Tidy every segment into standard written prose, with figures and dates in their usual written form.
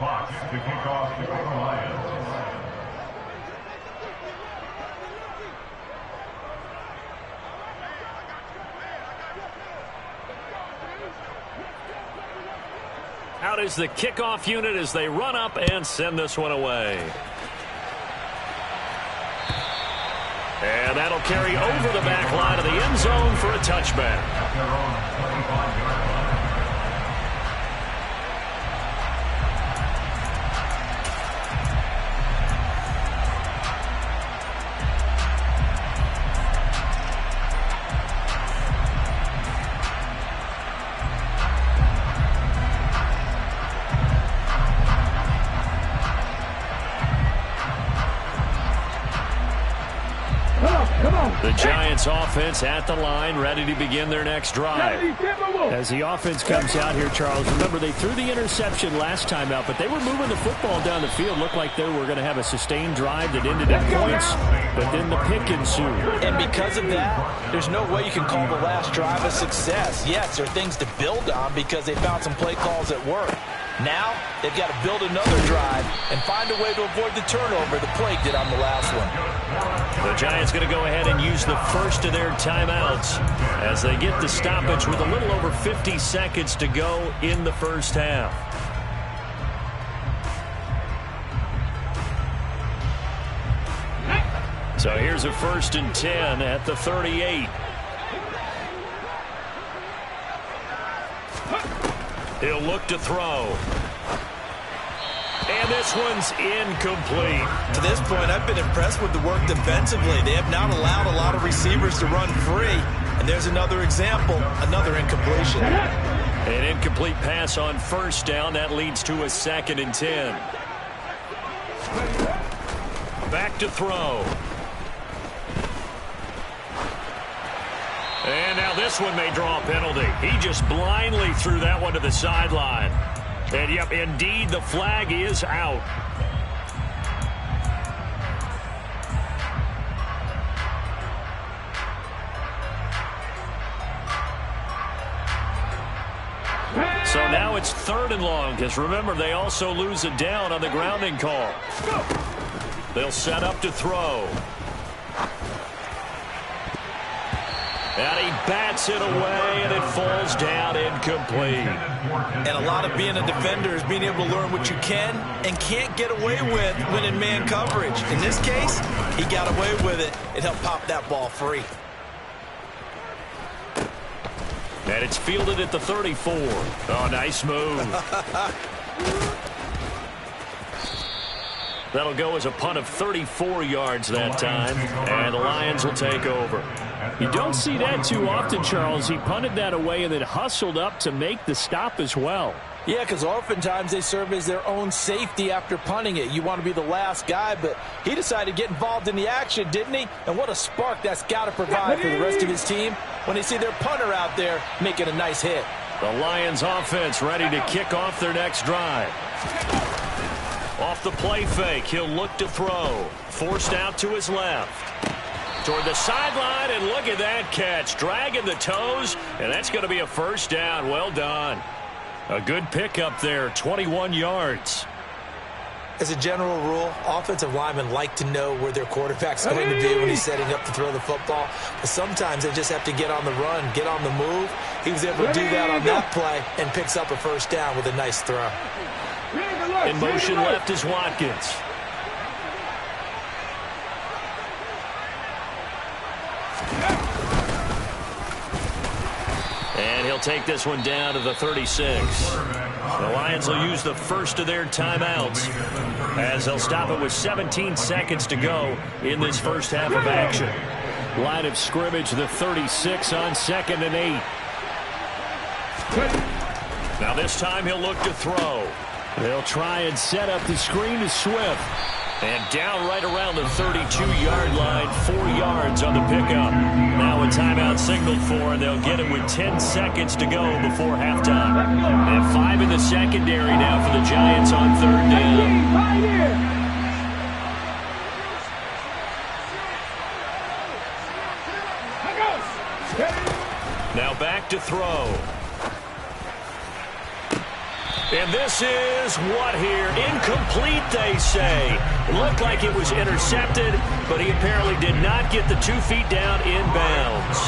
Fox to kick off the Lions. Out is the kickoff unit as they run up and send this one away. And that'll carry over the back line of the end zone for a touchback. The Giants offense at the line, ready to begin their next drive. As the offense comes out here, Charles, remember they threw the interception last time out, but they were moving the football down the field. Looked like they were going to have a sustained drive that ended in points, but then the pick ensued. And because of that, there's no way you can call the last drive a success. Yes, there are things to build on because they found some play calls that work. Now, they've got to build another drive and find a way to avoid the turnover the Plague did on the last one. The Giants going to go ahead and use the first of their timeouts as they get the stoppage with a little over 50 seconds to go in the first half. So here's a 1st and 10 at the 38. He'll look to throw. And this one's incomplete. To this point, I've been impressed with the work defensively. They have not allowed a lot of receivers to run free. And there's another example, another incompletion. An incomplete pass on 1st down. That leads to a 2nd and 10. Back to throw. And now this one may draw a penalty. He just blindly threw that one to the sideline. And, yep, indeed, the flag is out. So now it's 3rd and long, because remember, they also lose a down on the grounding call. They'll set up to throw. And he bats it away, and it falls down incomplete. And a lot of being a defender is being able to learn what you can and can't get away with when in man coverage. In this case, he got away with it. It helped pop that ball free. And it's fielded at the 34. Oh, nice move. That'll go as a punt of 34 yards that time, and the Lions will take over. You don't see that too often, Charles. He punted that away and then hustled up to make the stop as well. Yeah, because oftentimes they serve as their own safety after punting it. You want to be the last guy, but he decided to get involved in the action, didn't he? And what a spark that's got to provide for the rest of his team when they see their punter out there making a nice hit. The Lions offense ready to kick off their next drive. Off the play fake, he'll look to throw. Forced out to his left. Toward the sideline, and look at that catch. Dragging the toes, and that's going to be a 1st down. Well done. A good pickup there, 21 yards. As a general rule, offensive linemen like to know where their quarterback's going to be when he's setting up to throw the football. But sometimes they just have to get on the run, get on the move. He was able to do that on that play and picks up a 1st down with a nice throw. In motion left is Watkins. And he'll take this one down to the 36. The Lions will use the first of their timeouts as they'll stop it with 17 seconds to go in this first half of action. Line of scrimmage, the 36 on 2nd and 8. Now this time he'll look to throw. They'll try and set up the screen to Swift. And down right around the 32-yard line, 4 yards on the pickup. Now a timeout signaled for, and they'll get it with 10 seconds to go before halftime. And 5 in the secondary now for the Giants on 3rd down. Now back to throw. And this is what here? Incomplete, they say. It looked like it was intercepted, but he apparently did not get the 2 feet down in bounds.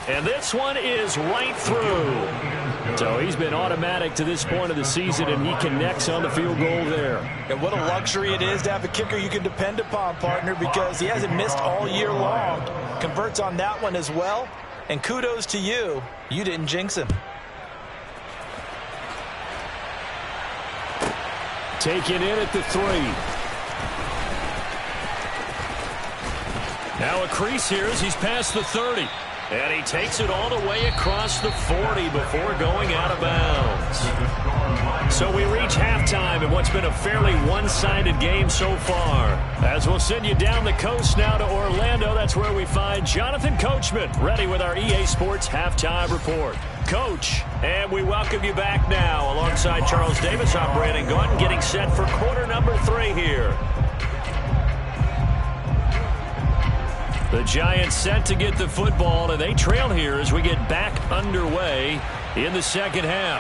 And this one is right through. So he's been automatic to this point of the season, and he connects on the field goal there. And what a luxury it is to have a kicker you can depend upon, partner, because he hasn't missed all year long. Converts on that one as well. And kudos to you. You didn't jinx him. Taken in at the 3. Now a crease here as he's past the 30. And he takes it all the way across the 40 before going out of bounds. So we reach halftime in what's been a fairly one-sided game so far. As we'll send you down the coast now to Orlando, that's where we find Jonathan Coachman ready with our EA Sports Halftime Report. Coach, and we welcome you back now alongside Charles Davis. I'm Brandon Gaudin getting set for quarter number 3 here. The Giants set to get the football, and they trail here as we get back underway in the second half.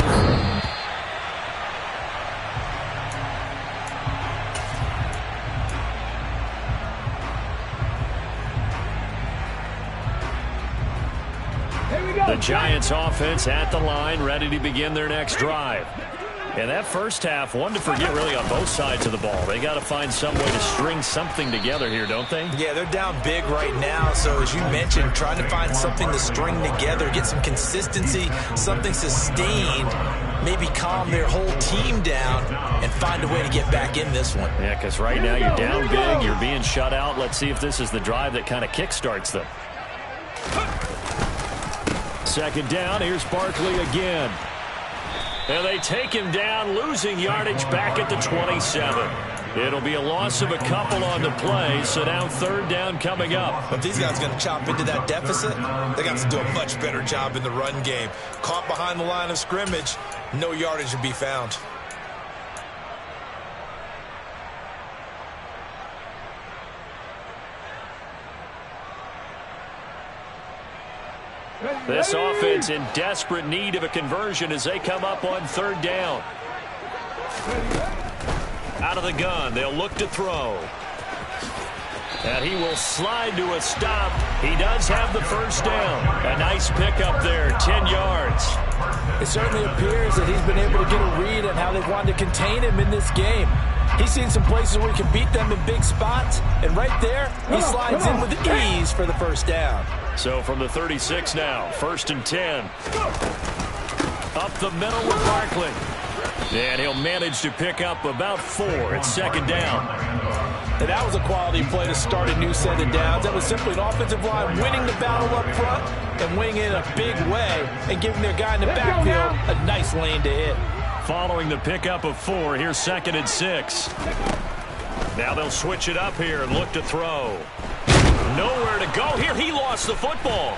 The Giants offense at the line, ready to begin their next drive. And that first half, one to forget really on both sides of the ball. They got to find some way to string something together here, don't they? Yeah, they're down big right now. So as you mentioned, trying to find something to string together, get some consistency, something sustained, maybe calm their whole team down and find a way to get back in this one. Yeah, because right now you're down big, you're being shut out. Let's see if this is the drive that kind of kickstarts them. Second down, here's Barkley again. And they take him down, losing yardage back at the 27. It'll be a loss of a couple on the play, so now third down coming up. If these guys are going to chop into that deficit, they got to do a much better job in the run game. Caught behind the line of scrimmage, no yardage to be found. This offense in desperate need of a conversion as they come up on third down. Out of the gun, they'll look to throw. And he will slide to a stop. He does have the first down. A nice pickup there, 10 yards. It certainly appears that he's been able to get a read on how they've wanted to contain him in this game. He's seen some places where he can beat them in big spots, and right there, he slides in with ease for the first down. So from the 36 now, 1st and 10. Up the middle with Barkley. And he'll manage to pick up about 4 at second down. And that was a quality play to start a new set of downs. That was simply an offensive line winning the battle up front and winning it in a big way and giving their guy in the backfield a nice lane to hit. Following the pickup of 4, here's 2nd and 6. Now they'll switch it up here and look to throw. Nowhere to go here. He lost the football.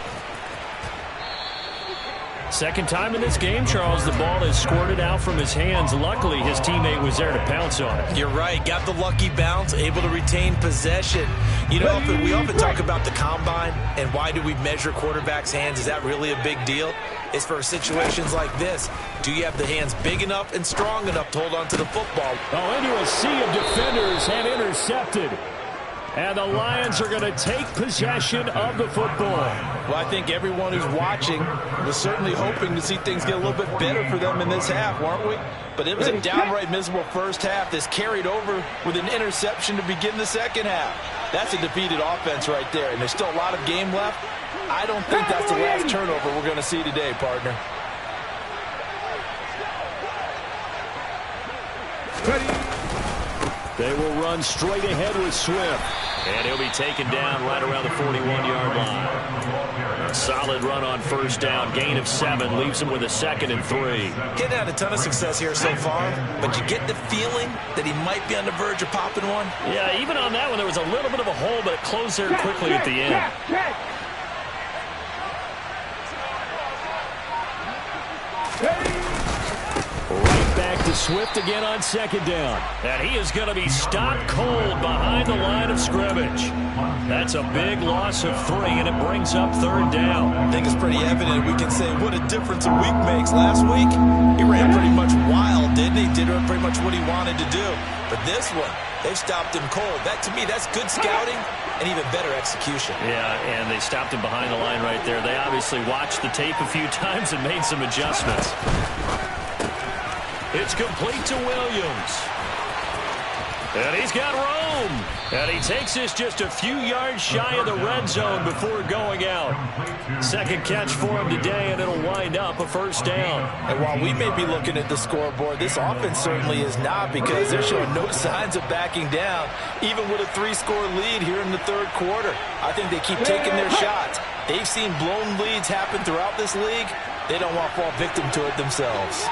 Second time in this game, Charles, the ball is squirted out from his hands. Luckily, his teammate was there to pounce on it. You're right. Got the lucky bounce, able to retain possession. You know, we often talk about the combine and why do we measure quarterbacks' hands. Is that really a big deal? It's for situations like this. Do you have the hands big enough and strong enough to hold on to the football? Oh, into a sea of defenders and intercepted. And the Lions are going to take possession of the football. Well, I think everyone who's watching was certainly hoping to see things get a little bit better for them in this half, weren't we? But it was a downright miserable first half that's carried over with an interception to begin the second half. That's a defeated offense right there, and there's still a lot of game left. I don't think that's the last turnover we're going to see today, partner. They will run straight ahead with Swift. And he'll be taken down right around the 41-yard line. A solid run on first down. Gain of 7 leaves him with a 2nd and 3. Getting had a ton of success here so far, but you get the feeling that he might be on the verge of popping one. Yeah, even on that one, there was a little bit of a hole, but it closed there quickly at the end. Right back to to Swift again on second down. And he is going to be stopped cold behind the line of scrimmage. That's a big loss of 3, and it brings up third down. I think it's pretty evident. We can say what a difference a week makes. Last week, he ran pretty much wild, didn't he? Did pretty much what he wanted to do. But this one, they've stopped him cold. That, to me, that's good scouting and even better execution. Yeah, and they stopped him behind the line right there. They obviously watched the tape a few times and made some adjustments. It's complete to Williams. And he's got room. And he takes this just a few yards shy of the red zone before going out. Second catch for him today, and it'll wind up a first down. And while we may be looking at the scoreboard, this offense certainly is not, because they're showing no signs of backing down, even with a 3-score lead here in the third quarter. I think they keep taking their shots. They've seen blown leads happen throughout this league. They don't want to fall victim to it themselves.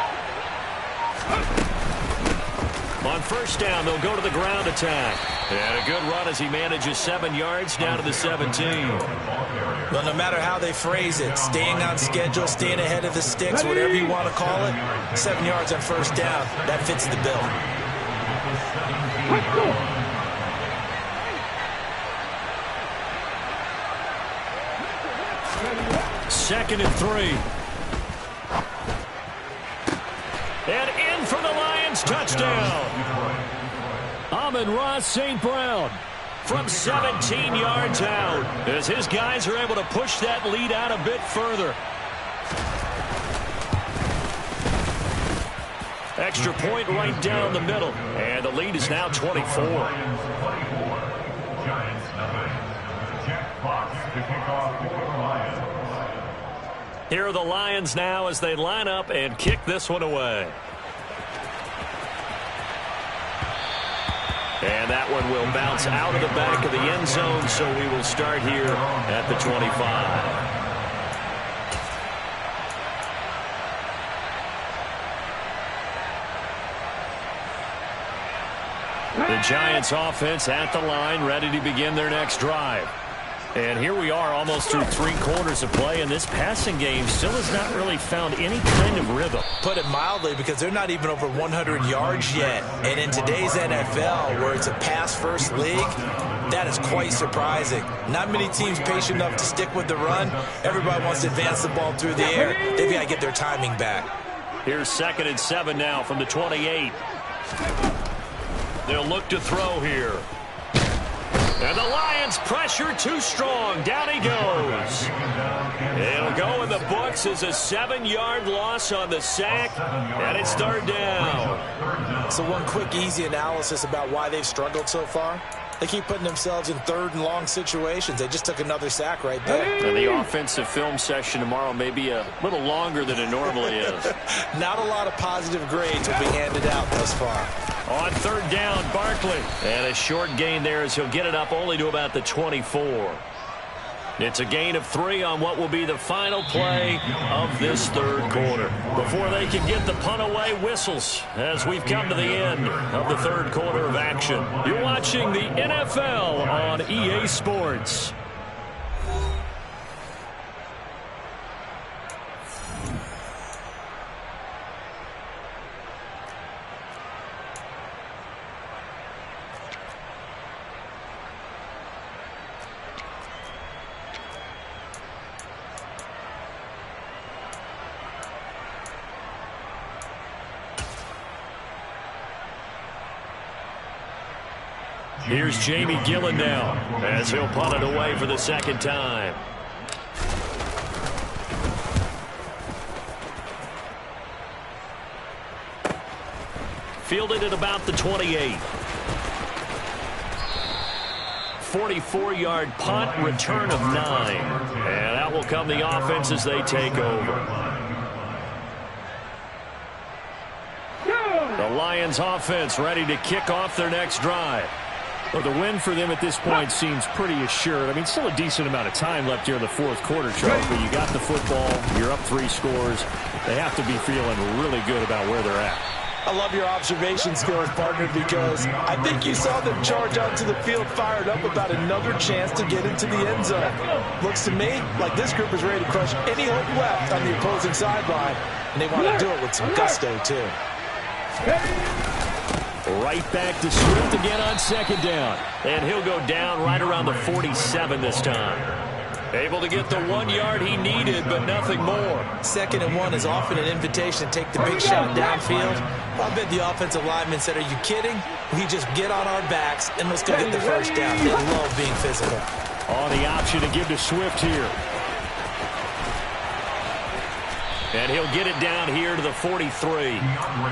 On first down, they'll go to the ground attack. And a good run as he manages 7 yards down to the 17. Well, no matter how they phrase it, staying on schedule, staying ahead of the sticks, whatever you want to call it, 7 yards on first down, that fits the bill. Second and 3. And in for the Lions, touchdown. Amon-Ra St. Brown From 17 yards out, as his guys are able to push that lead out a bit further. Extra point right down the middle, and the lead is now 24. Here are the Lions now as they line up and kick this one away. And that one will bounce out of the back of the end zone, so we will start here at the 25. The Giants offense at the line, ready to begin their next drive. And here we are almost through 3 quarters of play, and this passing game still has not really found any kind of rhythm. Put it mildly, because they're not even over 100 yards yet. And in today's NFL, where it's a pass-first league, that is quite surprising. Not many teams patient enough to stick with the run. Everybody wants to advance the ball through the air. They've got to get their timing back. Here's 2nd and 7 now from the 28. They'll look to throw here. And the Lions pressure too strong. Down he goes. It'll go in the books as a 7-yard loss on the sack, and it's third down. So one quick, easy analysis about why they've struggled so far. They keep putting themselves in 3rd and long situations. They just took another sack right there. And the offensive film session tomorrow may be a little longer than it normally is. Not a lot of positive grades will be handed out thus far. On 3rd down, Barkley. And a short gain there as he'll get it up only to about the 24. It's a gain of 3 on what will be the final play of this 3rd quarter. Before they can get the punt away, whistles as we've come to the end of the 3rd quarter of action. You're watching the NFL on EA Sports. Here's Jamie Gillen now as he'll punt it away for the 2nd time. Fielded at about the 28. 44-yard punt, return of 9. And out will come the offense as they take over. The Lions offense ready to kick off their next drive. Well, the win for them at this point seems pretty assured. I mean, still a decent amount of time left here in the 4th quarter, Charles, but you got the football, you're up 3 scores. They have to be feeling really good about where they're at. I love your observation skills, partner, because I think you saw them charge onto the field fired up about another chance to get into the end zone. Looks to me like this group is ready to crush any hope left on the opposing sideline, and they want to do it with some gusto, too. Right back to Swift again on second down. And he'll go down right around the 47 this time. Able to get the 1 yard he needed, but nothing more. 2nd and 1 is often an invitation to take the big shot downfield. I bet the offensive lineman said, are you kidding? We just get on our backs and let's go get the first down. They love being physical. On the option to give to Swift here. And he'll get it down here to the 43.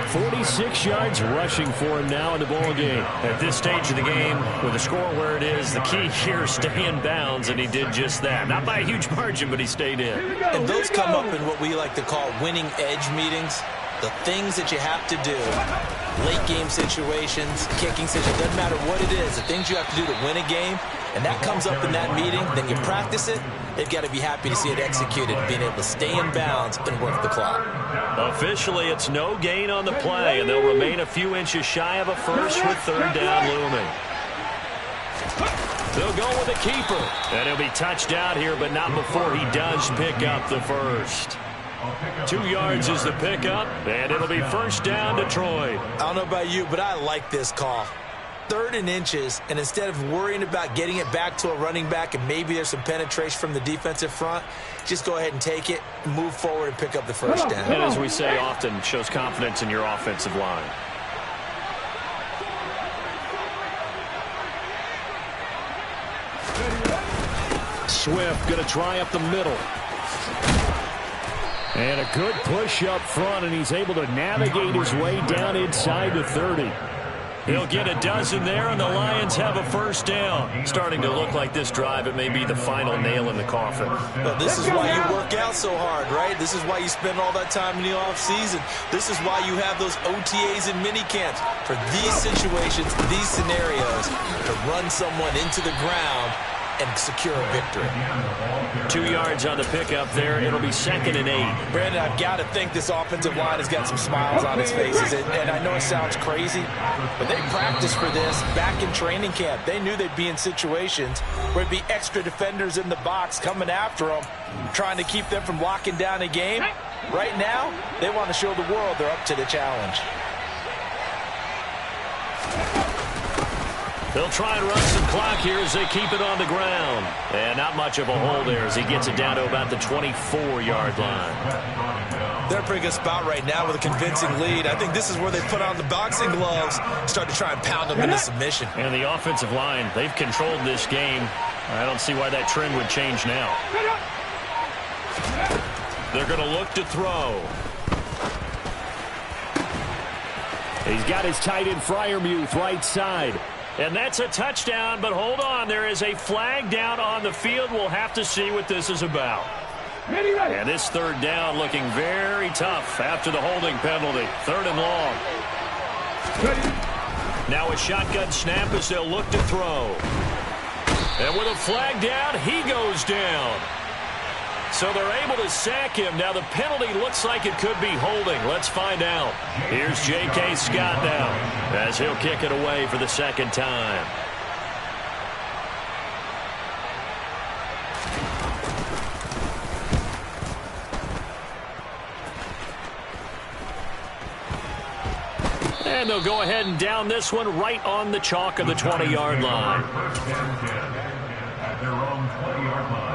46 yards rushing for him now in the ball game. At this stage of the game, with the score where it is, the key here is stay in bounds, and he did just that. Not by a huge margin, but he stayed in. And those come up in what we like to call winning edge meetings. The things that you have to do, late game situations, kicking situations, doesn't matter what it is, the things you have to do to win a game, and that comes up in that meeting, then you practice it, they've got to be happy to see it executed, being able to stay in bounds and work the clock. Officially, it's no gain on the play, and they'll remain a few inches shy of a first with 3rd down looming. They'll go with the keeper, and he'll be touched out here, but not before he does pick up the first. 2 yards is the pickup, and it'll be first down Detroit. I don't know about you, but I like this call. 3rd and inches, and instead of worrying about getting it back to a running back and maybe there's some penetration from the defensive front, just go ahead and take it, move forward, and pick up the first down. And as we say often, shows confidence in your offensive line. Swift going to try up the middle. And a good push up front, and he's able to navigate his way down inside the 30. He'll get a dozen there, and the Lions have a first down. Starting to look like this drive, it may be the final nail in the coffin. But this is why you work out so hard, right? This is why you spend all that time in the offseason. This is why you have those OTAs and mini camps. For these situations, these scenarios, to run someone into the ground and secure a victory. 2 yards on the pickup there. It'll be 2nd and 8. Brandon, I've got to think this offensive line has got some smiles on its faces. And I know it sounds crazy, but they practiced for this back in training camp. They knew they'd be in situations where there'd be extra defenders in the box coming after them, trying to keep them from locking down a game. Right now, they want to show the world they're up to the challenge. They'll try and run some clock here as they keep it on the ground. And not much of a hole there as he gets it down to about the 24-yard line. They're a pretty good spot right now with a convincing lead. I think this is where they put on the boxing gloves, start to try and pound them into submission. And the offensive line, they've controlled this game. I don't see why that trend would change now. They're going to look to throw. He's got his tight end Freiermuth right side. And that's a touchdown, but hold on. There is a flag down on the field. We'll have to see what this is about. And this 3rd down looking very tough after the holding penalty. 3rd and long. Now a shotgun snap as they'll look to throw. And with a flag down, he goes down. So they're able to sack him. Now the penalty looks like it could be holding. Let's find out. Here's J.K. Scott now as he'll kick it away for the 2nd time. And they'll go ahead and down this one right on the chalk of the 20-yard line. At their own 20-yard line.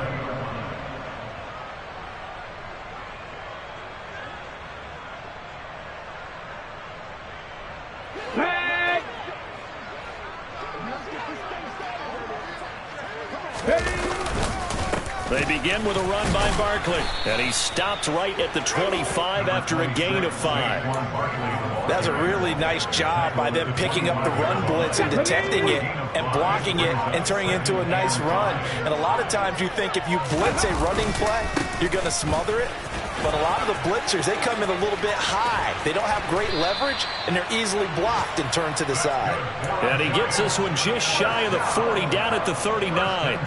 They begin with a run by Barkley, and he stopped right at the 25 after a gain of 5. That was a really nice job by them picking up the run blitz and detecting it and blocking it and turning it into a nice run. And a lot of times you think if you blitz a running play, you're going to smother it. But a lot of the blitzers, they come in a little bit high. They don't have great leverage, and they're easily blocked and turned to the side. And he gets this one just shy of the 40, down at the 39.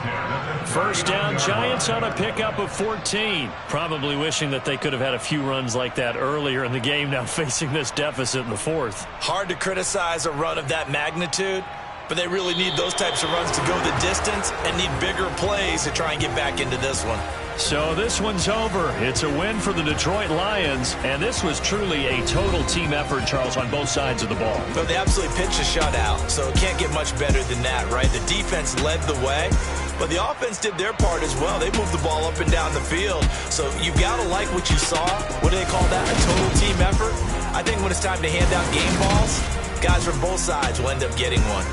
First down, Giants on a pickup of 14. Probably wishing that they could have had a few runs like that earlier in the game, now facing this deficit in the 4th. Hard to criticize a run of that magnitude. but they really need those types of runs to go the distance and need bigger plays to try and get back into this one. So this one's over. It's a win for the Detroit Lions, and this was truly a total team effort, Charles, on both sides of the ball. So they absolutely pitched a shutout, so it can't get much better than that, right? The defense led the way, but the offense did their part as well. They moved the ball up and down the field, so you've got to like what you saw. What do they call that, a total team effort? I think when it's time to hand out game balls, guys from both sides will end up getting one.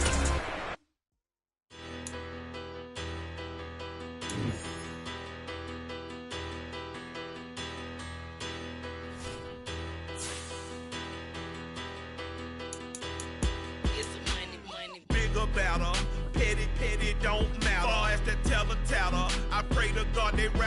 About her, petty, don't matter. Far as the teller, I pray to God they rather.